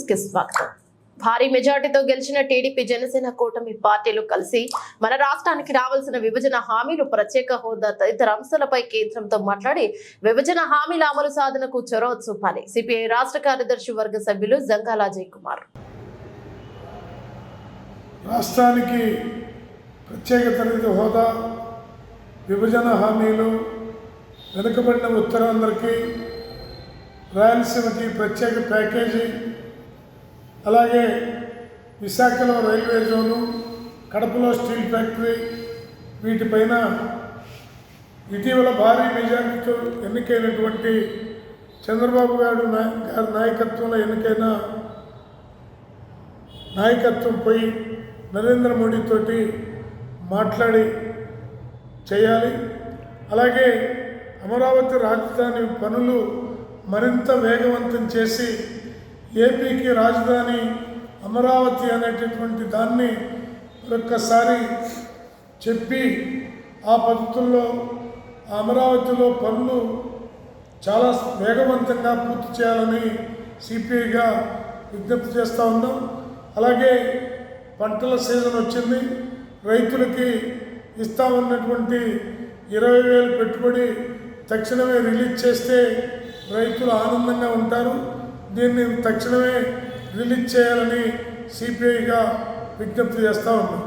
News కి స్వాగతం. భారీ మెజార్టీతో గెలిచిన టీడీపీ జనసేన కూటమి పార్టీలు కలిసి మన రాష్ట్రానికి రావాల్సిన విభజన హామీలు, ప్రత్యేక హోదా తదితర అంశాలపై కేంద్రంతో మాట్లాడి విభజన హామీల అమలు సాధనకు చొరవ చూపాలి. సిపిఐ రాష్ట్ర కార్యదర్శి వర్గ సభ్యులు జంగాల అజయ్ కుమార్. రాష్ట్రానికి ప్రత్యేక తరగతి హోదా, విభజన హామీలు, వెనుకబడిన ఉత్తరాంధ్రకి, రాయలసీమకి ప్రత్యేక ప్యాకేజీ, అలాగే విశాఖలో రైల్వే జోను, కడపలో స్టీల్ ఫ్యాక్టరీ, వీటిపైన ఇటీవల భారీ మెజారిటీతో ఎన్నికైనటువంటి చంద్రబాబు గారి నాయకత్వంలో ఎన్నికైన నాయకత్వంపై నరేంద్ర మోడీతోటి మాట్లాడి చేయాలి. అలాగే అమరావతి రాజధాని పనులు మరింత వేగవంతం చేసి ఏపీకి రాజధాని అమరావతి అనేటటువంటి దాన్ని ఒక్కసారి చెప్పి ఆ పద్ధతుల్లో అమరావతిలో పనులు చాలా వేగవంతంగా పూర్తి చేయాలని సిపిఐగా విజ్ఞప్తి చేస్తూ ఉన్నాం. అలాగే పంటల సీజన్ వచ్చింది. రైతులకి ఇస్తామన్నటువంటి 20,000 పెట్టుబడి తక్షణమే రిలీజ్ చేస్తే రైతులు ఆనందంగా ఉంటారు. దీన్ని తక్షణమే రిలీజ్ చేయాలని సిపిఐగా విజ్ఞప్తి చేస్తూ ఉన్నాం.